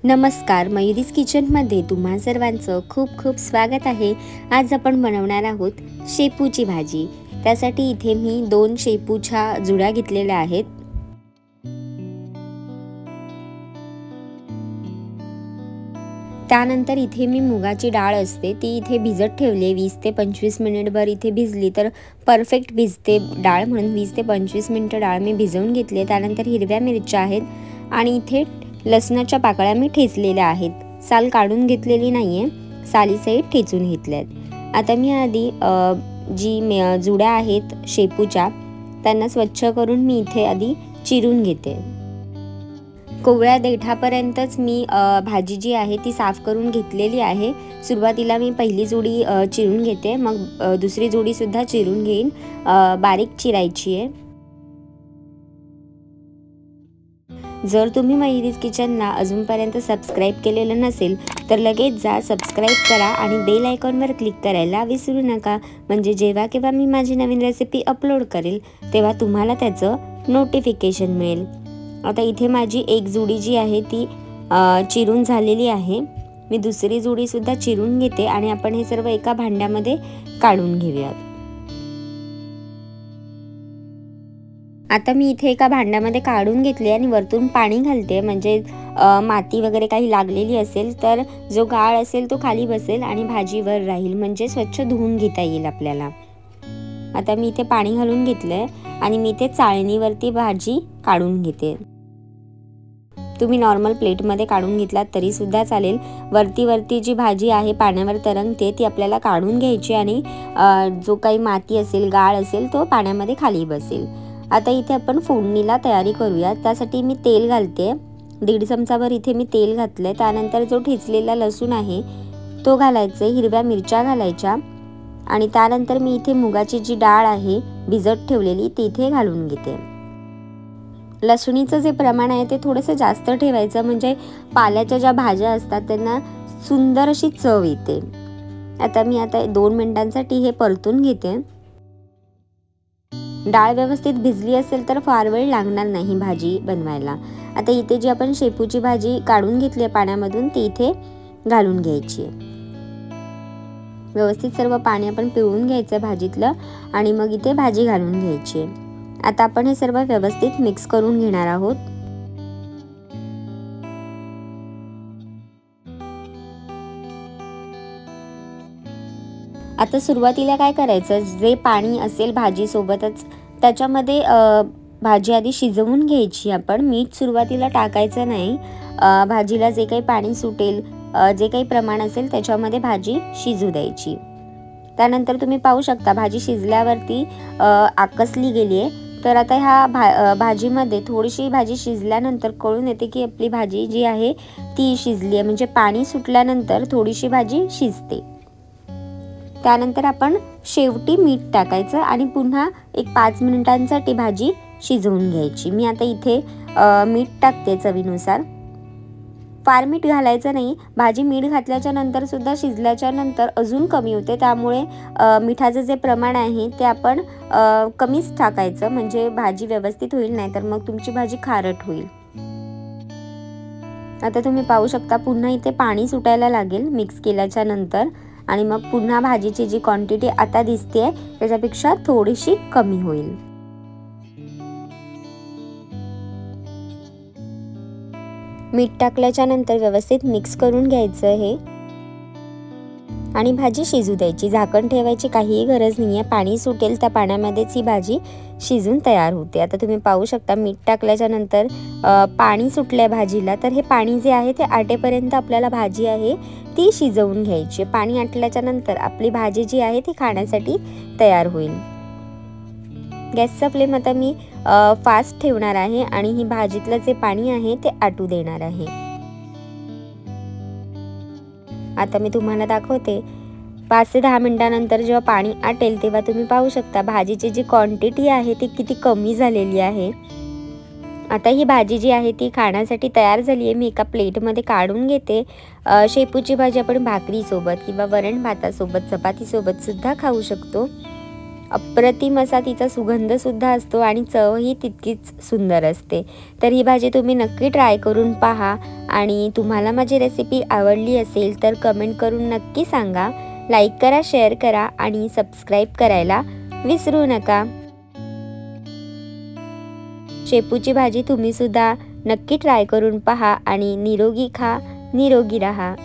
नमस्कार, मयुरीज किचनमध्ये तुम्हा सर्वांचं खूप खूप स्वागत आहे। आज आपण बनवणार आहोत शेपूची भाजी। त्यासाठी इथे मी 2 शेपूच्या जुड्या घेतलेल्या आहेत। त्यानंतर इथे मी मुगाची डाळ असते ती इथे भिजत ठेवली 20 ते 25 मिनिटभर। इथे भिजली तर परफेक्ट भिजते डाळ, म्हणून 20 ते 25 मिनिट डाळ मी भिजवून घेतली। त्यानंतर हिरव्या मिरच्या आहेत आणि इथे लसणाच्या पाकळ्या मी ठेचलेल्या आहेत, साल काढून घेतलेली नाहीये, सालीसहित ठेचून घेतल्यात। आता मी आधी जी जुड्या आहेत शेपूच्या त्यांना स्वच्छ करून मी इथे आधी चिरून घेते। कोवळ्या देठापर्यंतच मी भाजी जी आहे ती साफ करून घेतलेली आहे। सुरुवातीला मी पहिली जुडी चिरून घेते, मग दुसरी जुडी सुद्धा चिरून घेईन, बारीक चिरायची आहे। जर तुम्ही मयुरीज किचनला अजूनपर्यंत सबस्क्राइब केलेलं नसेल तर लगेच जा, सबस्क्राइब करा आणि बेल आयकॉनवर क्लिक करायला विसरू नका, म्हणजे जेव्हा केव्हा मी माझी नवीन रेसिपी अपलोड करेल तेव्हा तुम्हाला त्याचं नोटिफिकेशन मिळेल। आता इथे माझी एक जुडी जी आहे ती चिरून झालेली आहे। मी दुसरी जुडी सुद्धा चिरून घेते आणि आपण हे सर्व एका भांड्यामध्ये काढून घेऊयात। आता मी इथे एका भांड्यामध्ये काढून घेतले आणि वरतून पाणी घालते, म्हणजे माती वगैरे काही लागलेली असेल तर जो गाळ असेल तो खाली बसेल आणि भाजीवर राहील, म्हणजे स्वच्छ धुवून घेता येईल आपल्याला। आता मी इथे पाणी घालून घेतलंय आणि मी इथे चाळणीवरती भाजी काढून घेते। तुम्ही नॉर्मल प्लेटमध्ये काढून घेतलात तरी सुद्धा चालेल। वरती जी भाजी आहे पाण्यावर तरंगते ती आपल्याला काढून घ्यायची आणि जो काही माती असेल, गाळ असेल तो पाण्यामध्ये खाली बसेल। आता इथे आपण फोडणीला तयारी करूया। त्यासाठी मी तेल घालते, 1.5 चमचाभर इथे मी तेल घातलंय। त्यानंतर जो ठेचलेला लसूण आहे तो घालायचा, हिरव्या मिरच्या घालायच्या आणि त्यानंतर मी इथे मुगाची जी डाळ आहे भिजत ठेवलेली ती इथे घालून घेते। लसणीचं जे प्रमाण आहे ते थोडंसं जास्त ठेवायचं, म्हणजे पाल्याच्या ज्या भाज्या असतात त्यांना सुंदर अशी चव येते। आता मी 2 मिनिटांसाठी हे परतून घेते। डाळ व्यवस्थित भिजली असेल तर फार वेळ लागणार नाही भाजी बनवायला। आता इथे जी आपण शेपूची भाजी काढून घेतली आहे पाण्यामधून ती इथे घालून घ्यायची। व्यवस्थित सर्व पाणी आपण पिळून घ्यायचं भाजीतलं आणि मग इथे भाजी घालून घ्यायची। आता आपण हे सर्व व्यवस्थित मिक्स करून घेणार आहोत। आता सुरुवातीला काय करायचं, जे पाणी असेल भाजी सोबतच त्याच्यामध्ये भाजी आधी शिजवून घ्यायची आपण। मीठ सुरुवातीला टाकायचं नाही, भाजीला जे काही पाणी सुटेल, जे काही प्रमाण असेल त्याच्यामध्ये भाजी शिजू द्यायची। त्यानंतर तुम्ही पाहू शकता भाजी शिजल्यावरती आकसली गेली आहे। तर आता ह्या भाजीमध्ये थोडीशी भाजी शिजल्यानंतर कळून येते की आपली भाजी जी आहे ती शिजली आहे, म्हणजे पाणी सुटल्यानंतर थोडीशी भाजी शिजते। त्यानंतर आपण शेवटी मीठ टाकायचं आणि पुन्हा एक 5 मिनिटांसाठी भाजी शिजवून घ्यायची। मी आता इथे मीठ टाकते चवीनुसार, फार मीठ घालायचं नाही। भाजी मीठ घातल्याच्या नंतर सुद्धा शिजल्याच्या नंतर अजून कमी होते, त्यामुळे मिठाचं जे प्रमाण आहे ते आपण कमीच टाकायचं, म्हणजे भाजी व्यवस्थित होईल, नाही तर मग तुमची भाजी खारट होईल। आता तुम्ही पाहू शकता पुन्हा इथे पाणी सुटायला लागेल मिक्स केल्याच्या नंतर, आणि मग पुन्हा भाजीची जी क्वांटिटी आता दिसते त्याच्यापेक्षा थोडीशी कमी होईल। मीठ टाकल्याच्या नंतर व्यवस्थित मिक्स करून घ्यायचं हे आणि भाजी शिजू द्यायची। झाकण ठेवायची काहीही गरज नाही आहे, पाणी सुटेल त्या पाण्यामध्येच ही भाजी शिजून तयार होते। आता तुम्ही पाहू शकता मीठ टाकल्याच्या नंतर पाणी सुटलंय भाजीला, तर हे पाणी जे आहे ते आटेपर्यंत आपल्याला भाजी आहे ती शिजवून घ्यायची। पाणी आटल्याच्या नंतर आपली भाजी जी आहे ती खाण्यासाठी तयार होईल। गॅसचा फ्लेम आता मी फास्ट ठेवणार आहे आणि ही भाजीतलं जे पाणी आहे ते आटू देणार आहे। आता मी तुम्हाला दाखवते 5 ते 10 मिनिटांनंतर जेव्हा पाणी आटेल तेव्हा तुम्ही पाहू शकता भाजीची जी क्वांटिटी आहे ती किती कमी झालेली आहे। आता ही भाजी जी आहे ती खाण्यासाठी तयार झाली आहे। मी एका प्लेटमध्ये काढून घेते। शेपूची भाजी आपण भाकरीसोबत किंवा वरण भातासोबत, चपातीसोबत सुद्धा खाऊ शकतो। अप्रतिम असा तिचा सुगंधसुद्धा असतो आणि चवही तितकीच सुंदर असते. तर ही भाजी तुम्ही नक्की ट्राय करून पहा आणि तुम्हाला माझी रेसिपी आवडली असेल तर कमेंट करून नक्की सांगा. लाईक करा, शेअर करा आणि सबस्क्राईब करायला विसरू नका. शेपूची भाजी तुम्हीसुद्धा नक्की ट्राय करून पहा आणि निरोगी खा, निरोगी राहा.